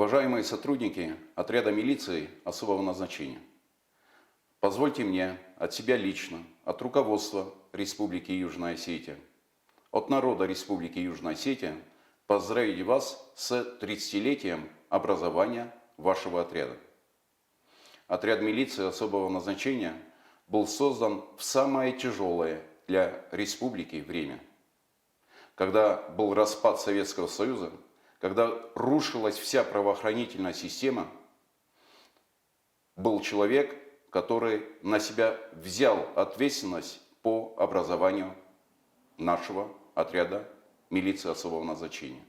Уважаемые сотрудники отряда милиции особого назначения, позвольте мне от себя лично, от руководства Республики Южная Осетия, от народа Республики Южная Осетия поздравить вас с 30-летием образования вашего отряда. Отряд милиции особого назначения был создан в самое тяжелое для республики время, когда был распад Советского Союза, когда рушилась вся правоохранительная система. Был человек, который на себя взял ответственность по образованию нашего отряда милиции особого назначения.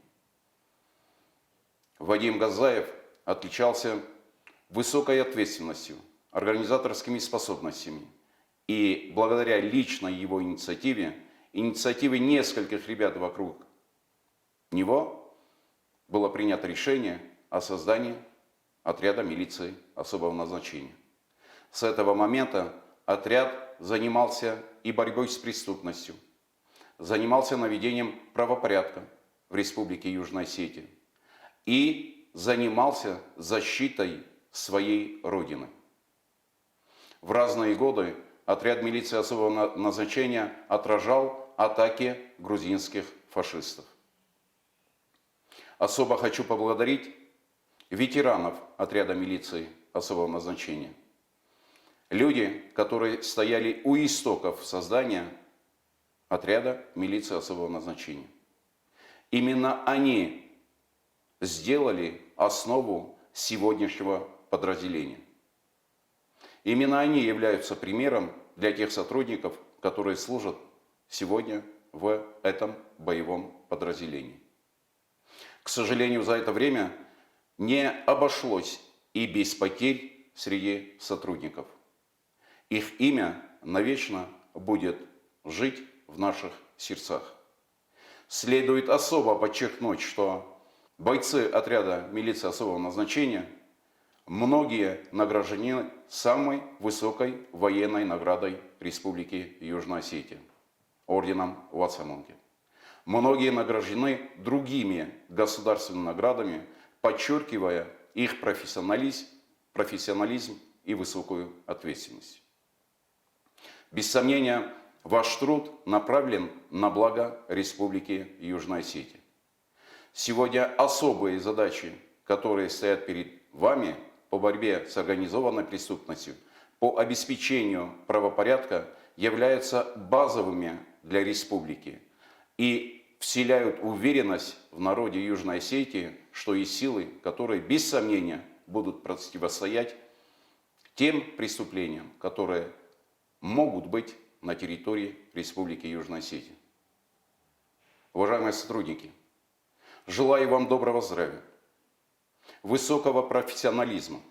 Вадим Газаев отличался высокой ответственностью, организаторскими способностями. И благодаря личной его инициативе, инициативе нескольких ребят вокруг него, было принято решение о создании отряда милиции особого назначения. С этого момента отряд занимался и борьбой с преступностью, занимался наведением правопорядка в Республике Южная Осетия и занимался защитой своей родины. В разные годы отряд милиции особого назначения отражал атаки грузинских фашистов. Особо хочу поблагодарить ветеранов отряда милиции особого назначения. Люди, которые стояли у истоков создания отряда милиции особого назначения. Именно они сделали основу сегодняшнего подразделения. Именно они являются примером для тех сотрудников, которые служат сегодня в этом боевом подразделении. К сожалению, за это время не обошлось и без потерь среди сотрудников. Их имя навечно будет жить в наших сердцах. Следует особо подчеркнуть, что бойцы отряда милиции особого назначения многие награждены самой высокой военной наградой Республики Южная Осетия – орденом Вацамонки. Многие награждены другими государственными наградами, подчеркивая их профессионализм и высокую ответственность. Без сомнения, ваш труд направлен на благо Республики Южная Осетия. Сегодня особые задачи, которые стоят перед вами по борьбе с организованной преступностью, по обеспечению правопорядка, являются базовыми для республики и вселяют уверенность в народе Южной Осетии, что есть силы, которые без сомнения будут противостоять тем преступлениям, которые могут быть на территории Республики Южная Осетия. Уважаемые сотрудники, желаю вам доброго здравия, высокого профессионализма,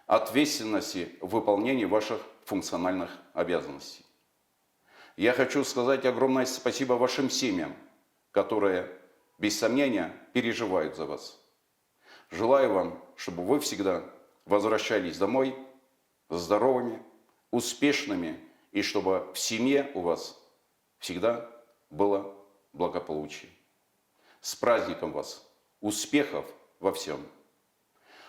ответственности в выполнении ваших функциональных обязанностей. Я хочу сказать огромное спасибо вашим семьям, которые, без сомнения, переживают за вас. Желаю вам, чтобы вы всегда возвращались домой здоровыми, успешными, и чтобы в семье у вас всегда было благополучие. С праздником вас! Успехов во всем!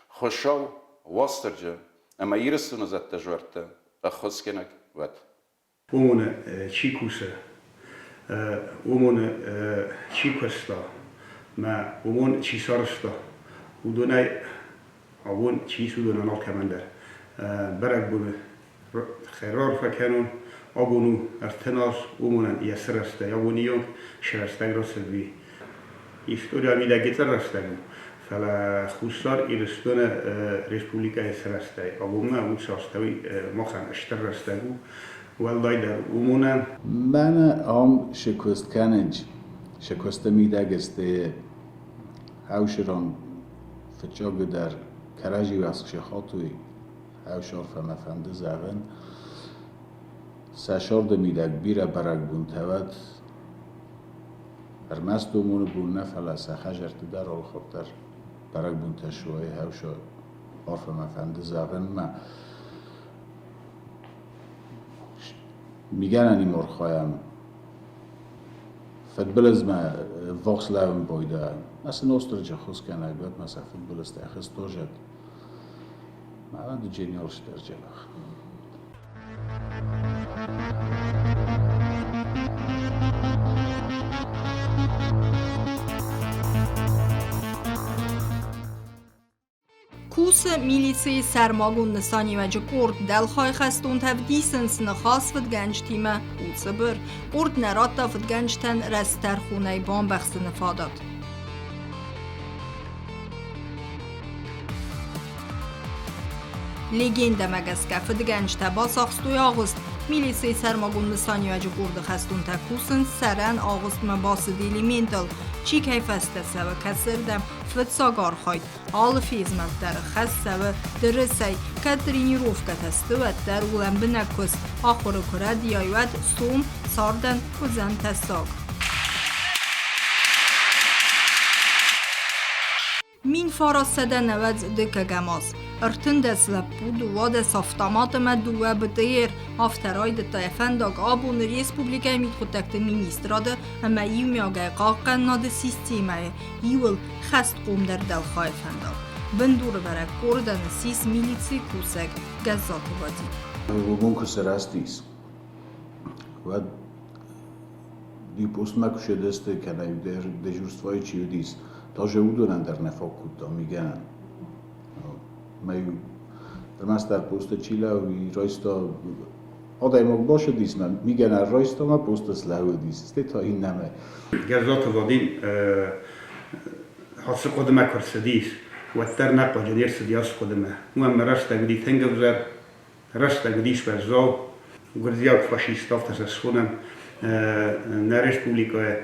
Хошал, Вастерджа, Амаирсуна Заттажуарта, Ахоскенак Ват. Умуна Чикуса, умуна Чикуста, ма умун Чисарста, удунай عون چیزودن آنال کمانده برگ بود خیرار فکنون آبونو ارتناس اومونن یسر است یا بونیون شرستگ راست بی استوریا میده گیتر راستگو فلا خوستار ایرستون ریسپوبلیکا یسر است آبونا اون ساستوی مخن اشتر راستگو والله در اومونن من هم شکست کنج شکست میده گسته هاوشران فتجاگ در کراجی واسه خاطوی هاوشار فمفند زغن سشارد میدک بیره برگ بون تود ارمست دومون بون نفل سخجرت در آل خاطر برگ بون تشوی هاوشار عرف مفند زغن ما میگن انی مرخایم فوتبال ما وقت لعبم بوده مثلا نوسترجا خوش کنه بیاد مثلا فوتبال استخدام توجد ما دو جنیالش در جلخ کوس میلیسی سرماگون نسانی و جکورد دلخواه خستون تفدیسن سنخاص فد گنج تیمه اوزه بر قرد نراتا فد گنج تن رستر خونه بان بخص نفادات لگنده مگسکه فد گنج تا ساخستوی آغست میلیسی سرماگون نسانی و جکورد خستون تا کوسن سرن آغست مباس دیلی مینتل چی کیفسته سوه کسردم فد ساگار خواهد آل فیزمت در خست سوه درسی که ترینیروف که تستوت در اولم بنکس آخور کره دیایوت سوم ساردن و زن تستاگ مین فاراسده نوز دکه گماز ارتندس لپود و واد سافتامات مدوه بدیر آفترای دتا افنداگ آبون ریسپوبلیکای مید خودکت مینیستراده اما ایمیاگای قاقن ناد سیستیمه ایول خست قوم در دلخواه افنداگ بندور برک کردن سیس میلیسی کوسک گزات وادی و بونکس راستیس و دی پوست مکوشه دسته کنه در جورستوای چیو دیس تا جودونن در نفاق کتا میگن میو در مستر پوست چیلا و رایستا آدای مگ باشه دیس من میگن رایستا ما پوست سلاو دیس است تا این نمه گزات وادیم حاصل قدمه کرسدیس و تر نقل جدیر سدیاس قدمه مهم رست اگدی تنگ بزر رست اگدیش برزاو گرزیاک فاشیستاف تسخونم نرش پولیکای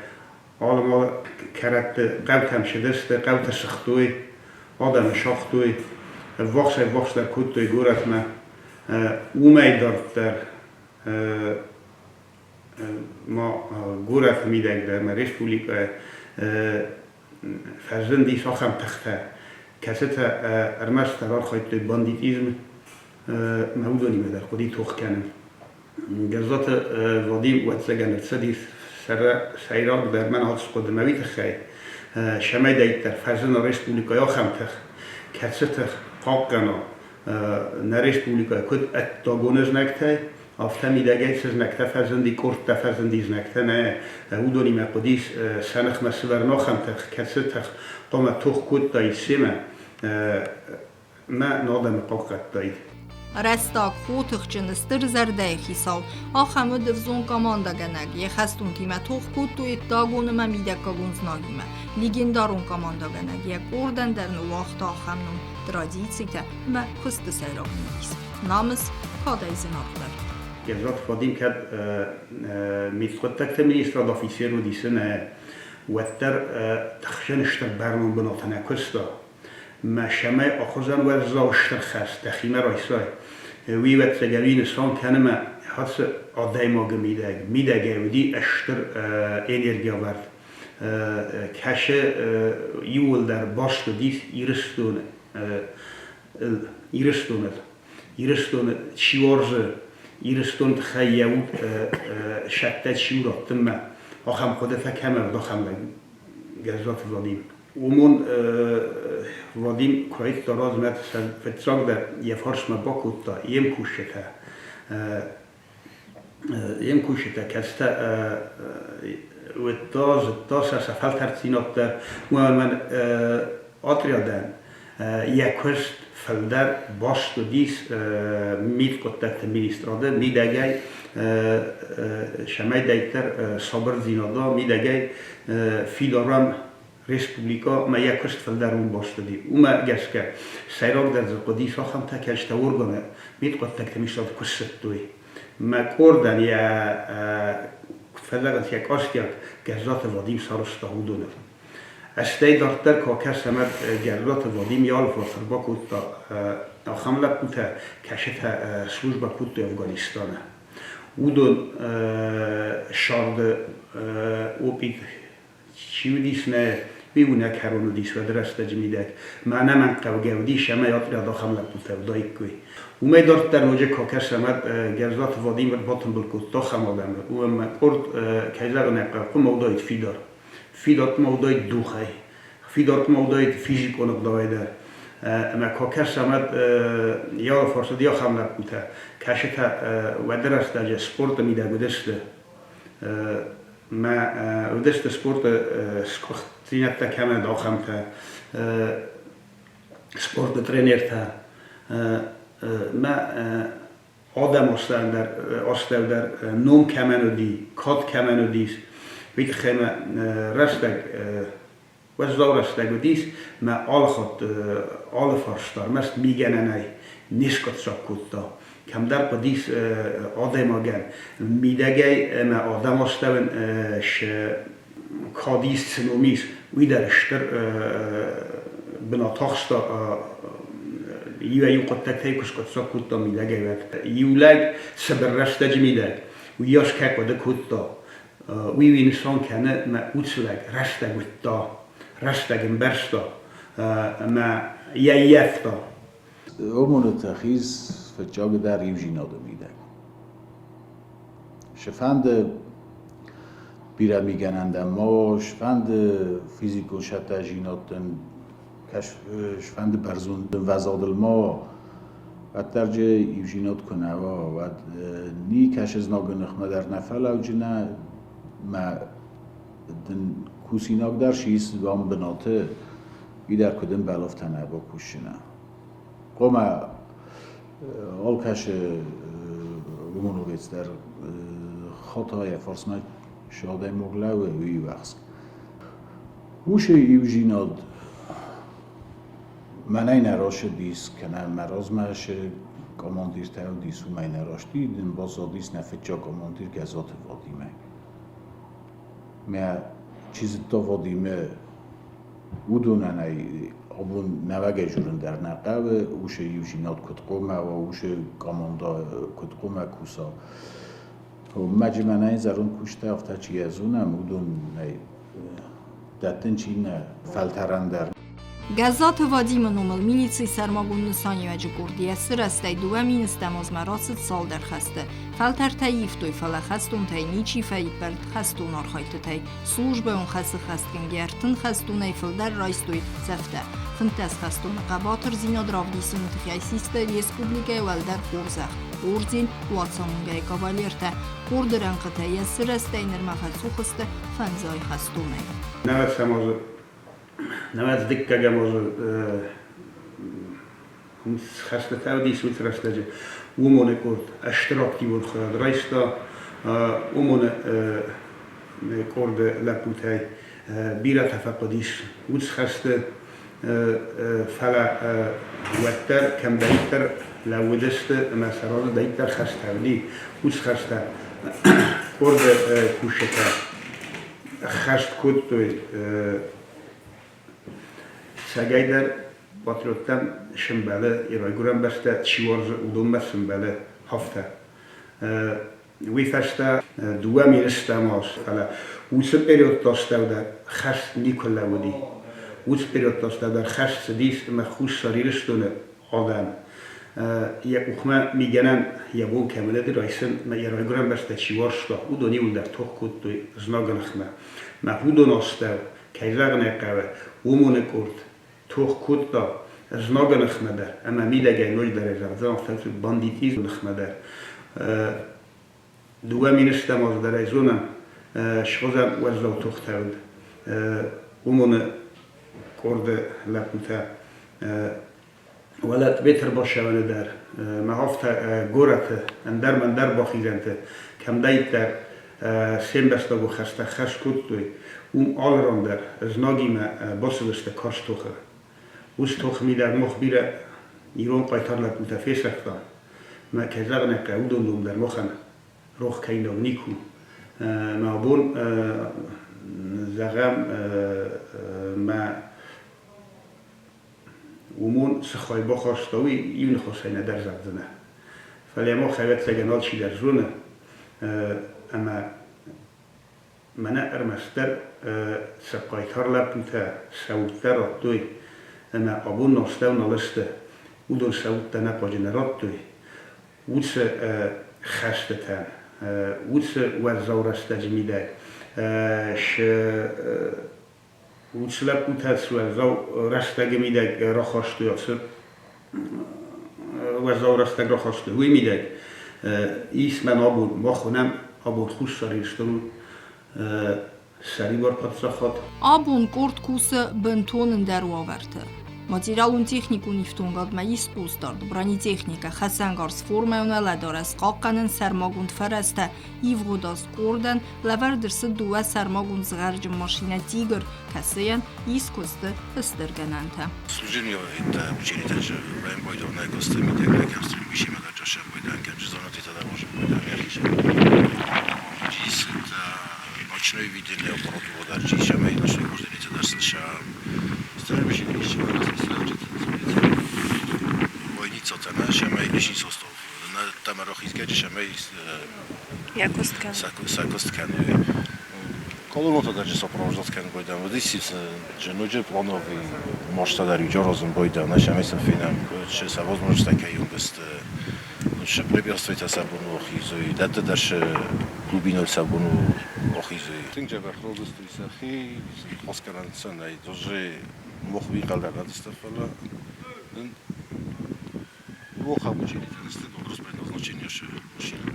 آلما کرد قوت هم شدسته قوت سختوی آدم شاختوی وقت در کتوی گورت ما اومی دارد در ما گورت میدنگ در ما ریسپولیکای فرزندی ساخم تخته کسی تا ارمش ترار خواهد توی باندیتیزم مهودانی در خودی توخ کنم گزات وادیم و تسگن ارسدیس سیراد در من حادث قدموی تخی شمای دایت در فرزن ریسپولیکای آخم تخ کسی تخ قاقنا نریسپولیکای کد اتاگونز نکته آفته میدگه سز نکته فرزندی کرد تا فرزندیز نکته نه او دونی مقدیس سنخ مسئول ناخم تخ کسی تخ قام توخ کد داید سیمه ما نادم قاقت داید رستاق خوتخ جنستر زرده خیسال آخمه دفزون کامانده گنگ یه خستون تیمه توخ کود تو اتداغون ما میدکا گونز ناگیمه لیگندارون کامانده گنگ یه کردن در نواخت آخمنون درادیتسی تا ما کست سیراغ نیست نامس کادای زناختر گزات فادیم که میتخود تکت مینیستراد آفیسیر و دیسن و تر تخشنشتر برنون بناتنه کستا ما شمای آخوزن ورزا اشتر خست دخیمه رایسای وی وقت سگوی نسان کنه ما حدث آدای ماگه میدگه و دی اشتر انرژی آورد کشه یول در باست و دیس ایرستونه چیورزه ایرستون تخییود شتت شیورات تمه آخم خود فکمه و داخم گزات وادیم ومون وادیم کرایت دراز مت فتراغ در یه فرش مباکوت تا یم کوشته کسته و تاز سفال ترسینات در من آتریادن یک کست فلدر باست و دیس مید کتت مینیستراده میدگه شمای دیتر صبر زینادا میدگه فیلارم ریسپوبلیکا ما یک کست فلدر اون باستدی او ما گست که سیراغ در زقدی ساخم تا کشته ورگانه مید کتت میشتاد کست دوی ما کردن یا فلدر یک آستیاک گزات وادیم سارستا هودونه استی دارتر که کس همه گردات وادیم یال فرصر با کود آخامله کود کشت سلوش با کود افغانستانه او دون شارد او پید چیو دیس نه ويونا كارونو ديس ودرست جميدك ما نمن قوجودي شما يطري داخل لبوته ودايكوي وما دارت در وجه کاکش آمد گرزات وادی و باتن بالکوت داخل آدم و ما کرد کیزار نکرد که موضوعی فیدار موضوعی دوخه فیدار موضوعی فیزیک و نقدای در ما کاکش آمد یا فرصتی یا خام نبوده کشت و درست در سپورت میده گذشت ما گذشت سپورت سکوتینت تا کم داخل تا سپورت ترینر تا ما آدم استاد در نوم کمانودی کات کمانودیس وقتی خیلی رستگ وزدار رستگ ودیس ما آل فرستار مست میگن نه نشکت ساکوتا کم در پدیس آدم آگن میدگی ما آدم استاد ش کادیس سنومیس ویدرشتر بناتاخستا يو قد تكتيكوس قد سكوتا ميدا جايبات يولاج سبرشتا جميدا وياش كاك ودا كوتا وي نسان كان ما اوتسلاج رشتا غوتا رشتا جنبرشتا ما ييفتا همون تخیز فجاگ در یوژینا دو میده شفند بیره میگنند ما شفند فیزیکو شتا جیناتن شفند برزون وزاد الما و درجه یوژینات کنه و نی کش از ناگنخ مدر نفل او جنه ما دن کوسیناک در شیست و هم بناته بی در کدن بلافتنه با کوشنه قومه آل کش رومونو بیت در خطای فرسمه شاده مغله و وی وقت وش یوژینات من این راش دیس کنه مراز ماش کاماندیر تاو دیسو من راش دیدن باز دیس نفچا کاماندیر گزات وادیمه ما چیز تا وادیمه ودونه نی آبون نوگه جورن در نقابه اوش یوژینات کت قومه و اوش کاماندا کت قومه کوسا و مجمع این زرون کشته افته چی ازونم ودون نی دتن چی نه فلترندر Газзат Вадим номал милиции сармагун саниваджи курдия сырастай дуамин стамоз мараст сал дар хасты. Фалтар таиф той фала хастун тай ничи фаид бард хастун архайты тай. Служба он хасы хасткен гертын хастун айфылдар райстой зафта. Фынтас хастун қабатыр зинадравдисын тхайсисты республика валдар курзах. Орден уатсамунгай кавалерта. Курдыран қытая сырастай нырмахат сухысты фанзай хастунай. nawet dykka może خسته تودی سوت رسته ومونه کرد اشتراکی بود خرد رایستا ومونه کرد لپوتای بیرا تفقدیش وز خسته فلا وتر کم دایتر لودست مسرال دایتر خسته ودی وز خسته کرد کوشته خست کد توی سعیدر پاتریوتم شنباله ایرای گرام بسته چیورز اودم بسنباله هفته وی فسته دو میرسته ماس حالا وس پریود داشته و در خست نیکلا ودی وس پریود داشته در خست دیس مخصوص سریرستونه آدم یا اخما میگنن یا بون کامله دی رایسن ما ایرای گرام بسته چیورستا او دونی ول در توق کود توی زناگنخمه ما هودو ناسته کیزاق نقوه ومونه کرد توخ کود دا زناگ نخمده اما میدگه نوش در ازرزان فلسو باندیتیز نخمده دوه مینستم از در ایزونم شخوزم وزلو توخ تاود ومونه کرده لپوته ولد بهتر باشه ونه در محافظه گورته اندر من در باخیزنته کم دایت در سیم بسته و خسته خست کود توی آل ران در زناگی ما باسلسته کارش توخه وش توخ میدار مخبیره ایران قایتر لپوته فیس رفته ما کزاق نقه او دوندوم در مخن روخ کهیندو نیکو ما بون زغم ما ومون سخای بخواستوی ایون خواستینه در زبدنه فلی ما خیوت سگنال چی در زونه اما من ارمستر سقایتر لپوتا سوتر راتوی انا ابون نسته و نلسته ودون سوت انا پاجنراتوی وس خسته تن وس وزارست جمیده ش وس لپوتا وزارست جمیده راخشتوی اصل وزارست راخشتوی وی میده ایس من آبود با خونم آبود خوش سریستون سری بار پاترخات Abun kurt kuse bentonen der Waverte. Materialun техникун ифтунгад маис кустард бронетехника хасангарс формаuna ladores qaqqanen sermagund fereste ivgodas kurden laverders dua sermagund zgarj mashina Tiger kaseyan iskuste estergananta. Служил это учитель же в бойдовной костюме, так как австрийский мужчина даже шел бойдан, как же зона ты тогда может бойдан. Здесь это ночное видение против вода, чища мои ночные кожденицы даже слышал. Стараемся еще раз бойница то наша мои лишний состав. На тамарах изгадишь, шамай сакосткан. Колоното даже сопровождал скан бойдан. Вот здесь же ночью плановый может тогда рюджер розом бойдан. Наша место финам, что со возможность такая юнгость. Что препятствует особому охизу. И это даже глубину особому охизу. Тинча верховности сахи, оскаранца най тоже мог выиграть на дистафала. Мог обучить это добро предназначение что машина.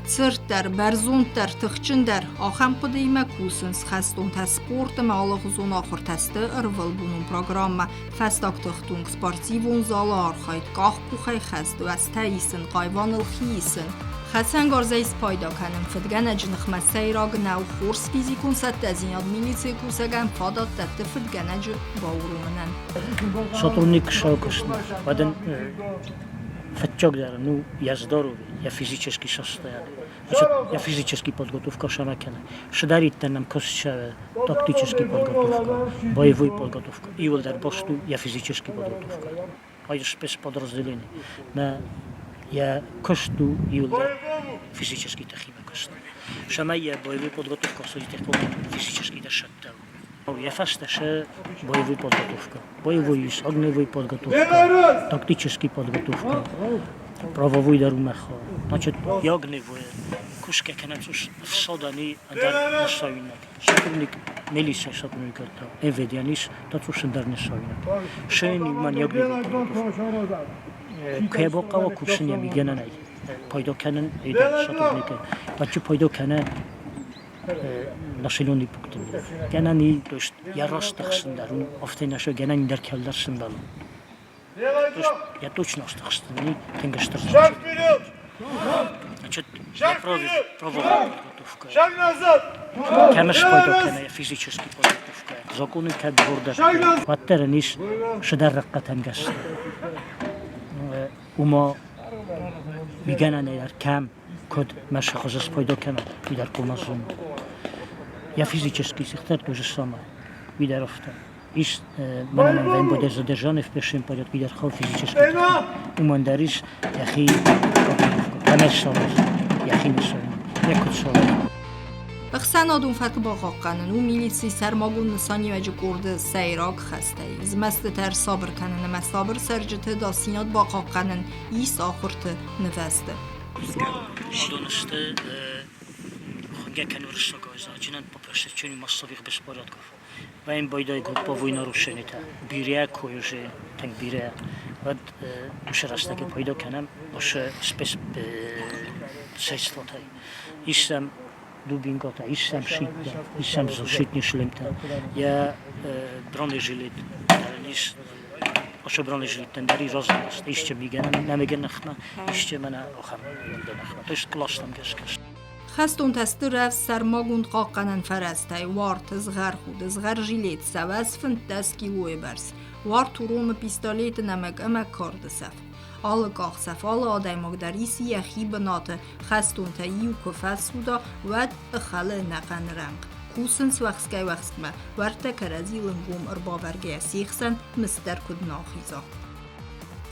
Циртер, берзунтер, тхчендер, ахам подейме кусенс хастун та спорт мала хузун ахор тесте ارول بونون پروگرام فستاک تختونگ سپارتیوون زالار خواهید گاه بخواه خست و از تاییسن قایوان الخیسن خسن گارزیس پایدا کنن فدگن اجنخ مسای راگ نو خورس فیزیکون ست از این ادمیلیسی کوسگن فادات تت فدگن اج باورومنن Сотрудник шаукашна, один фатчок дара, ну я здоровый, я физически состояние. Значит, я физически подготовка шамакена. Шадарит нам косча тактически подготовка, боевой подготовка. И вот дар посту я физически подготовка. А я спецподразделение. На я кошту и вот физически тахима кошту. Шама я боевой подготовка, судите физически дашаттал. Я фасташа боевой подготовка, боевой огневой подготовка, тактический подготовка, правовой дарумаха. Значит, я огневой, кушка канацуш в содани дар насойнак. Сотрудник милиция сотрудник это, эведианис, тацуш дар насойнак. Шейни ман я огневой подготовка. Кебока кушня мигенанай. Пайда канен ида сотрудника. Бачи пайда канен населенный пункт. Генани, то есть я растахсындар, офтенашо генани дар келдарсындар. То есть я точно растахсындар, тенгештар. Значит, я правовая подготовка. Кемеш пайда я физически подготовка. Законы как горда. Ваттерниш шадарракка тенгест. Ума мигенани дар кам код машахозас пайда кена бидар комазун. Я физически сехтар то же самое. Видар офта. Иш манам вен буде задержаны в первом порядке видар хал физически. Умандариш яхи канашалас. Яхи нишан. Якутшал. بخسنادون فت با قاقنن و میلیسی سرماگون نسانی و جکورد سیراک خسته زمست تر صبر کنن مسابر سرجت داسینات با قاقنن ایس آخرت نوسته دونسته خونگه کنورش گایزا جنان پاپرشت چونی مصابیق بسپارد گفت و این بایدای گفت با وینا روشنی تا بیریه کویوشه تنگ بیریه و باشه راسته که پایدا کنم باشه سپس سیستاتای ایشم دوبینگاتا ایشم شیده ایشم زوشیت نشلمتا یا برانه جلیت نیست باشه برانه جلیت تندری رازم است ایشچه میگن نمیگن نخمه ایشچه من آخر یلده نخمه توش کلاستم گشکش خستون تست رفت سرماگوند قاقنن فرسته وارت زغر خود زغر جیلیت سواز فند دسکی وی برس وارت روم پیستالیت نمک امک کارد سف آل قاق سف آل آدای مقدریسی یخی بناته خستون تا یو کفت سودا ود اخل نقن رنگ خوسنس وقسکای وقسکمه ورته کرزی لنگوم اربابرگه سیخسن مستر کد ناخیزا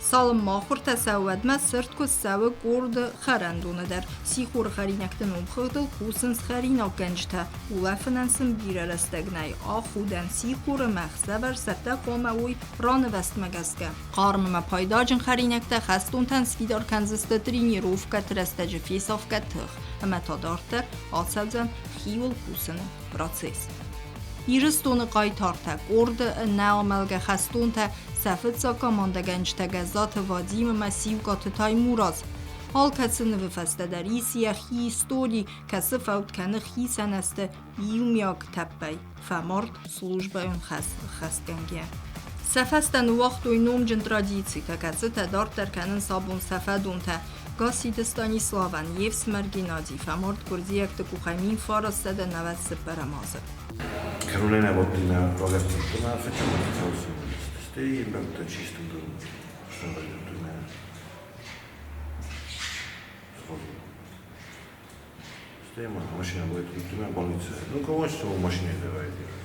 Salım maxur təsəvvədmə sırt küssəvi qurd xərəndunədir. Sixur xərینəkdən umxıqdıl kusins xərinak gənctə. Uləfənənsin bir ərəstəgnəy. Axuden sixur məxsəbər sətə qoməvuy ranıvəst məgəzgə. Qarmımə paydacın xərینəkdə xəstun tənskidar kənzistə trenirovka trəstəcə fesovka tıq. Əmətadarte asəbzən xiyul kusını proces. Իրստոնը կայթարթը, կորդը նայամəlգը խաստոնթը, սəfıtsa komanda gençte gazatı Vadim Masiv Katıtay Muraz. Halkası nüfesteder isiyahi istori kası fautkanı hiseneste yumyak teppey. Femart службаyon xastgengiye. Səfəstən vaxtoy nomcın traditsika kası tədart tərkənin sabun səfədunte. Gaside Stanislavan, Yevsmer Gennadi, Femart Kurdiyak të kuhajmin farës dhe në vetë së përamazë. Carolina Bottina, Robert Bottina, facciamo la cosa. Stai in belta cisto do sono venuto me. Stai ma macchina vuoi tutto me bolizia. Non conosco macchine da vedere.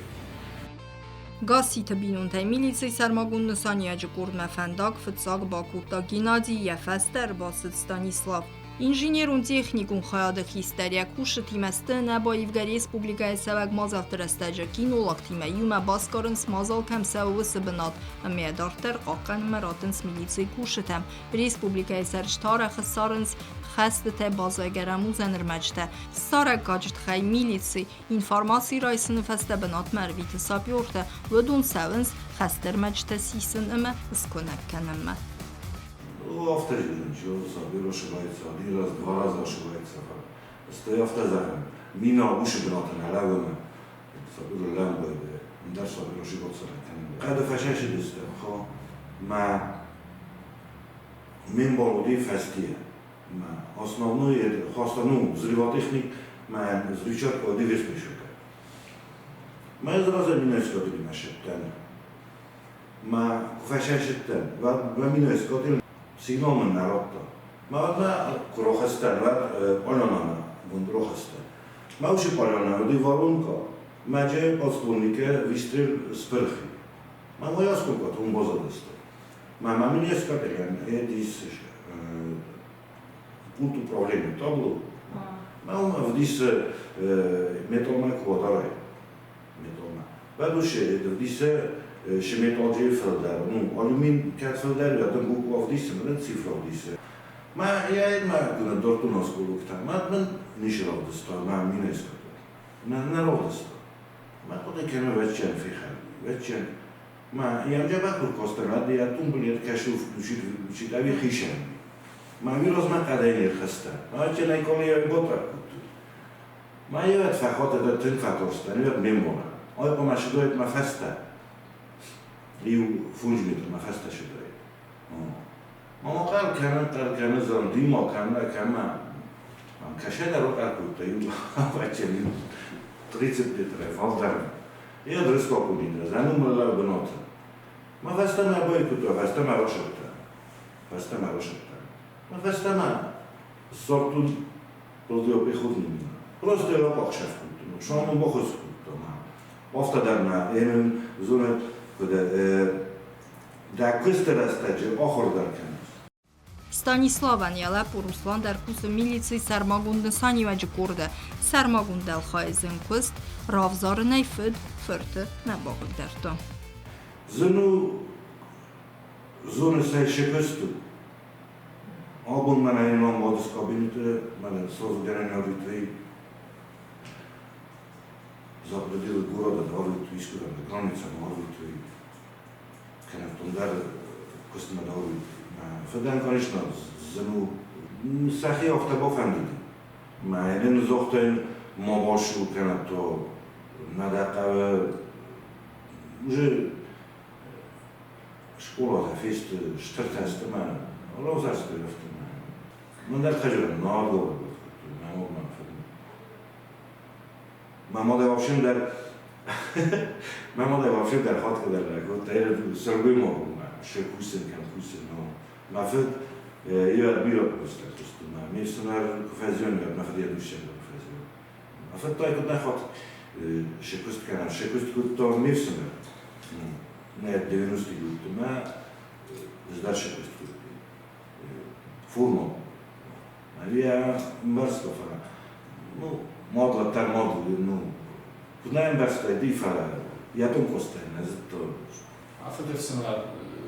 Գասի թբինուն թե միլիցի սարմագուն նսանիաջը կուրդ մեֆենդակ ֆծակ բակուտա գինադի եֆեստեր բաստ Ստանիսլավ ինժիներուն տեխնիկուն խայադը խիստերյա կուշը թիմեստը նաբայիվ գար Ռեսպուբլիկայի սավակ մազալ տրստաջը կինոլակ թիմը յումա բասկարնս մազալ կամսավը սբնատ ամիադարտեր աղկան մրատնս միլիցի կուշը թեմ Ռեսպուբլիկայի սարջ տարախը սարնս խեստը թե բազայգարամուզ էնրմեջտը սարակ գաջտ խայ միլիցի ինվարմասի ռայսնը վեստը բնատ մերվիթը սապյորդը վդուն սավնս խեստեր մեջտը սիսն ըմը սկոնակ կնըմը Автор ничего, соберу ошибается, один раз, два раза ошибается. Стоя автозаром, мина уши гната на лавина, соберу лямбо, дальше соберу ошибаться. Когда фашеши десте, хо, ма мемболоди фастия, ма основную, хостану, взрывотехник, ма взрывчатка оди веспешука. Ма израза мина искотили на шептен, ма фашеши тен, ва мина искотили Signalmen naar opta. Maar krochestan, olana, bun krochestan. Maar ook je olana, die warunka. Maar je podspólnike wystrel spyrchy. Maar moja skórka to umbozadesta. Maar mam nie skapelian, edis punkt upravljenja tablu. Mam vdis metalna kvotaraj. Metalna. Veduše, vdis și metalje felder, nu, alumin cat felder, ja dan boek of disse, maar dan cifra of disse. Maar ja, maar kunnen door toen als geluktaan, maar men niet zo de staan, maar minus dat. Maar naar de staan. Maar wat ik ken weet je weet je. Maar ja, je bent ook kosten, dat die toen beleid kashuf, dus dat weer gischen. Maar wie was met adenier gestaan? Maar je nee kon je boter. Maar je weet vaak dat het vatorst, en je weet memora. Oj, kom maar je doet maar festa. Eu fugi de uma festa chedei. Mama cara zan dimo kama. Am kashena ro akuta eu vacem 30 de trefaldar. Eu dresko kudina, zanum la benota. Ma festa ma boi kuto, festa ma roshata. Festa ma roshata. Ma festa ma sortun podio pehudnim. Просто я похшав kuto. Что он бохос kuto. Ofta darna enem zunet Դա կստր աստաջը ախոր դարքանս։ Ստանիսլավան ելապ ու Ռուսլան դարքուսը միլիցի սարմագունդը սանիվաջը կորդը, սարմագունդել խայզն կուստ, ռավզարն այ ֆդ, ֆրտը նաբաղը դարդը։ Զնու զոնը սայ շեկստու, ալբուն ման այնման մոդս կաբինետը, ման սոզ դերեն արույթվի, Запределил города, дворы искуда, граница, дворы Канатундар, костюм дворы. Федан, конечно, зану сахи автобофандит. Ма един зохтен мобошу канато надакаве уже школа за фест штартаста ма розарста рафтма. Мандар хажурам, наадго. Mama da вообще dar hat der gut der sorgimo ще kusen kan kusen no ma fed io admiro questo ma mi sono occasione ma fadia du chef occasione ma fed toi da hat ще questo kan ще questo tutto mi sono ne 90 gut ma сдача преступлений. Фурно. Мария Мбарстова. Ну, модла та модла, ну, знаем Барста, дифара, я том костен, ez to. Affedevszem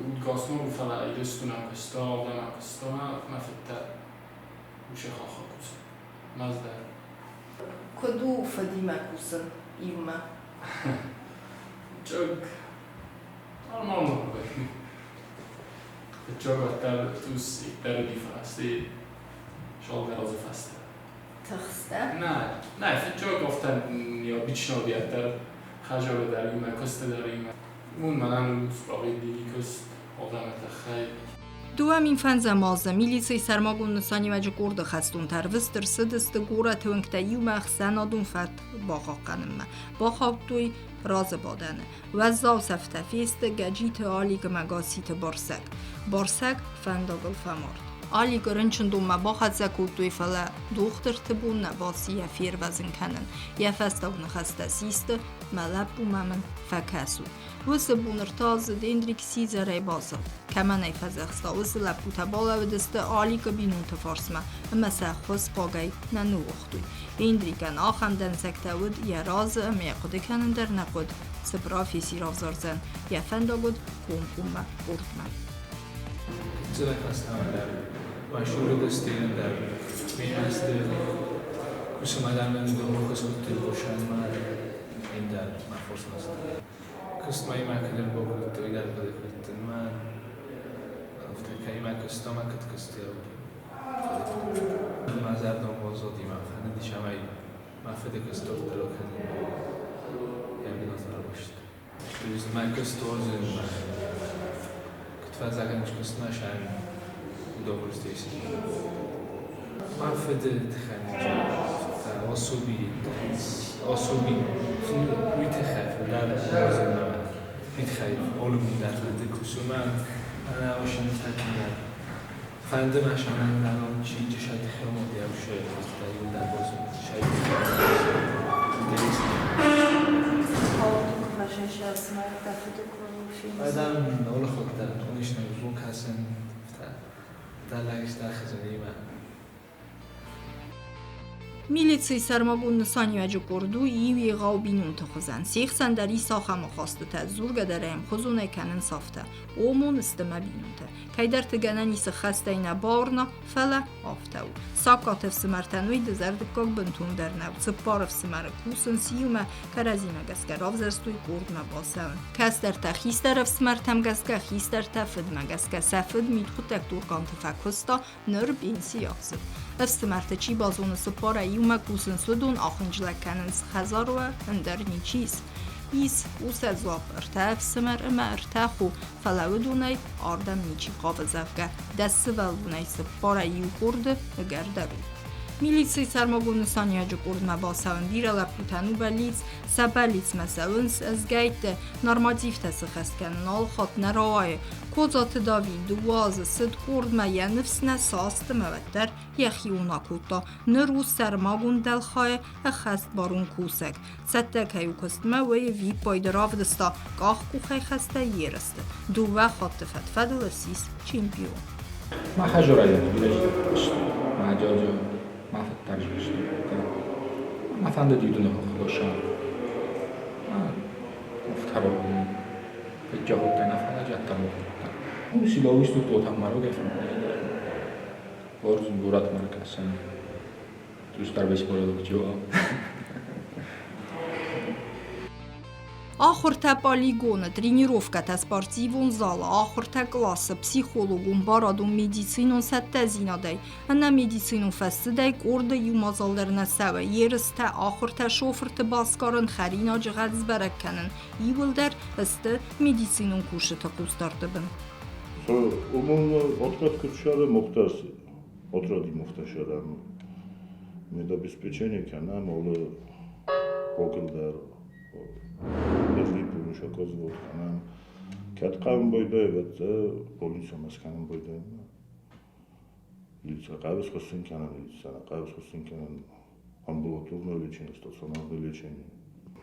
úgy gasznom, fele idősztunak közta, aldanak közta, mefette uše hachakus. Mazdar. Куду Фадима Кусын Ивма? Csak normal vagy. Csak a tel tusz itt differenci шалгар az a feste. Тахста? Ne, csak ofta необычно ветер, хажало дарим, коста дарим. Мун манан справедливый кост, одамет хай. دوامین فنزمازه میلیسی سرماگون نسانی و جگورد خستون تر وستر سدست گوره تونکتا یومخ سنادون فت باقا قنمه باقا دوی راز بادنه و زاو سفتفیست گجیت آلی گمگاسیت بارسک فنداگل فمارد آلی گرنچن دومه باقا زکود دوی فلا دوختر تبون نباسی یفیر وزن کنن یفستاگن خسته سیست ملب بوممن فکسو وس بونرتاز دیندریک سیزره بازه کمان ایفزخستا وس لپوتا بالا و دست آلی که بینون تفارسمه اما سخوز قاگی ننو اختوی دیندریکن آخم دنسکتا ود یا راز امیقوده کنن در نقود سپرافی سیراف زارزن یا فنداگود کمکومه بردمه چرا هستم در مشهور دستیم در می‌هست کسی مدام ندارم کسی که روشن مار این در مفروض است کسی مایی مکدر بگوید توی در بدهید من گفته که این کسی ما کت کسی رو مازر دام بازدی من فهمیدی شمایی مفید کسی رو درو کنیم یعنی نظر باشد دوست من کسی توزن کت فزاگنش کسی نشان دوباره دیسی مفید خنجر آسوبی میتخف در لازم نمید میتخف علومی در فنده کسومن انا آشین تکیدن فنده مشانن الان چی شاید خیلی دیو شاید در در بازم شاید آدم اول خود در تونش نمیزون کسن در لگش در خزانه من میلیسی سرماگون نسانی و جگوردو ایوی غاوبینون تخوزن سیخ سندری ساخه مخواسته تا زورگه درهم خزونه کنن صافته اومون استمه بینونته که در تگنن ایس خسته اینا بارنا فلا آفتهو ساکات افسمرتنوی دزردکاک بنتون در نو سپار افسمر کوسن سیومه که رزیمه گسکه رافزرستوی گردمه باسن کس در تخیست در افسمرتم گسکه خیست در تفدمه گسکه سفد میدخود تکتور کانتفکستا نر بین سیاخزد افسمرت چی بازون سپار ایومه کوسن سودون آخنجلک کننس خزار و اندر نیچیز ایس اوس از واب ارتاف سمر اما ارتاخو فلاودونای آردم نیچی قابزفگه دست ولونای سپار ایو کرده گردرو میلیسی سرماگون نسانی جگورد مباسون دیره لپوتنو بلیز سبلیز مساونس از گیت نرماتیف تسخست کنن آل خط نروای کوزات داوی دواز سد کرد ما یا نفس نساست مودر یخی اونا کوتا نروز سرماگون دلخواه اخست بارون کوسک سته کهیو کستمه وی وی پایدراف دستا گاه کوخی خسته یرسته دوه خط فتفد لسیس چیمپیون ما خجورایی ما جاجا ما فترجمش ما فهمده دیدونه خودشان ما مفترض به جهود نفعل جدا مفترض اون سیلاویش تو دوتام مرو گفتم برز بورات مرکزن دوست در بیس برای جواب Ахорта полигона, тренировката спортивун зала, ахорта класса, психологун, барадун медицинун саттазинадай, ана медицинун фастидай корда юмазалдарна сава, ерсте ахорта шофрта баскаран харина жغад збаракканын, ивылдар асты медицинун кушета кустартыбын. Умовно, откат шара мохтас, отради мохташара, медобеспечение канам, ола окилдар, Если помнишь, оказывается, она каткам бойдает, это полиция масканом бойдает. Лица кавис хостинканан, лица кавис хостинканан, амбулаторное лечение, стационарное лечение.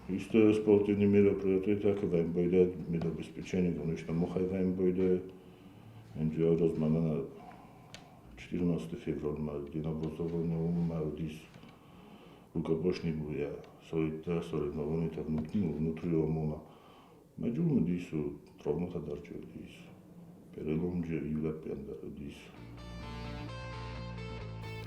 Исто спортивные мероприятия, так и вайм бойдает, медобеспечение, конечно, мухай вайм бойдает. Önce Rozman'a 14 fevral Dina Bozovna Maudis Rukabошни буя, соита сореднованите внутри омона. Majul disu, trovnota darcel disu. Perelomge Iulapender disu.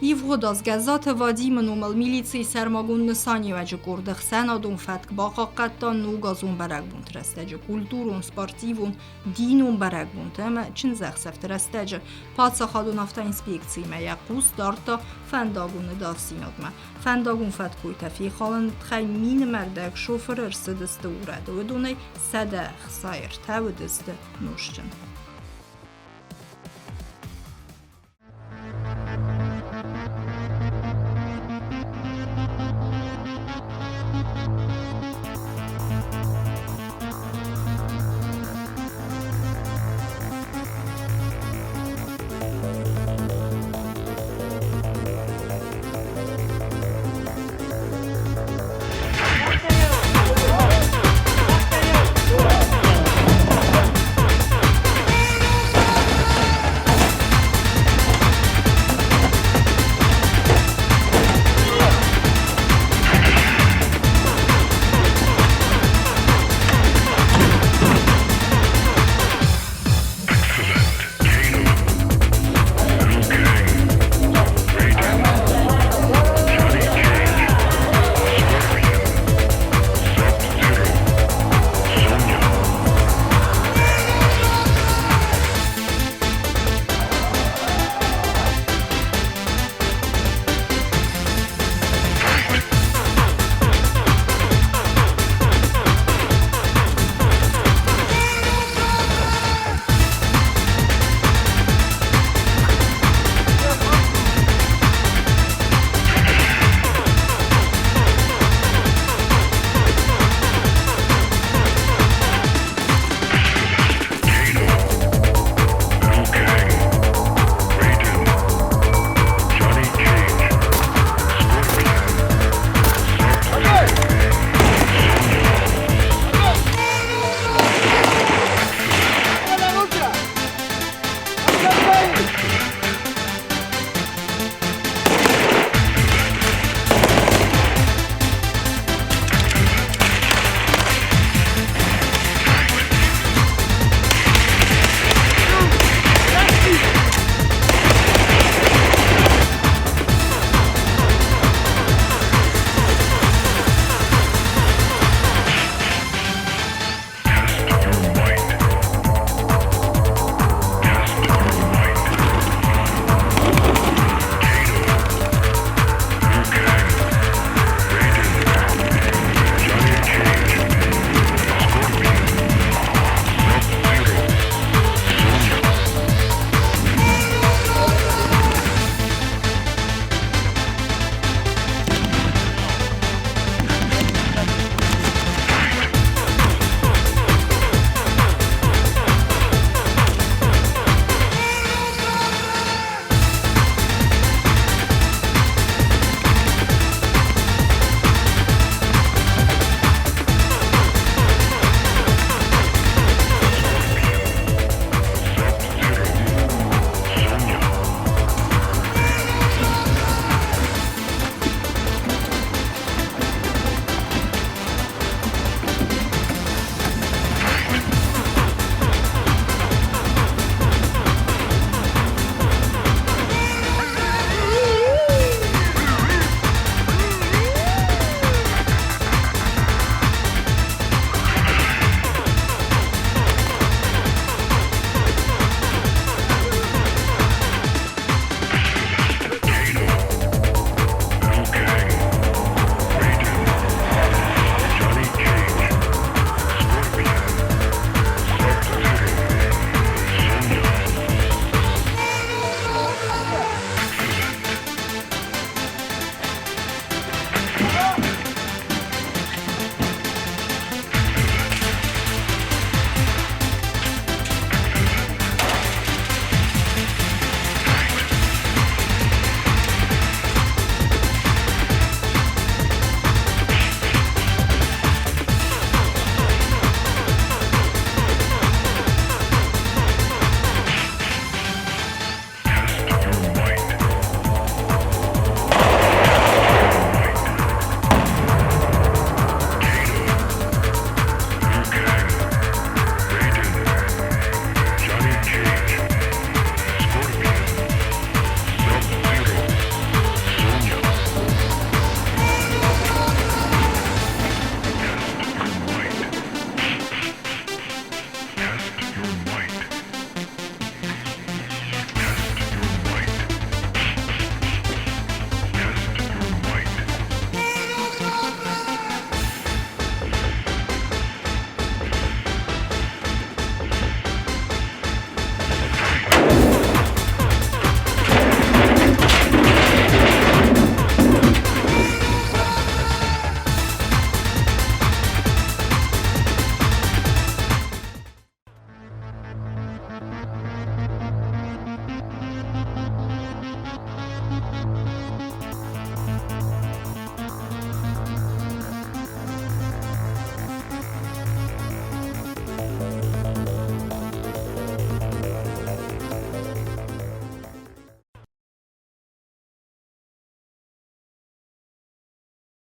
Ivhod az gazzat vadi منومل میلیسی سرماگون نسانی و جکورد خسنادون فتک باقا قطا نوگازون برگ بونت رستجه کلتورون سپارتیوون دینون برگ بونت اما چن زخ سفت رستجه پادسا خادون افتا انسپیکسی ما یقوس دارتا فنداگون داسیناد ما فنداگون فتکوی تفی خالن تخی مین مردک شوفر ارسدست ورد و دونه صدخ سایر تاودست نوشچن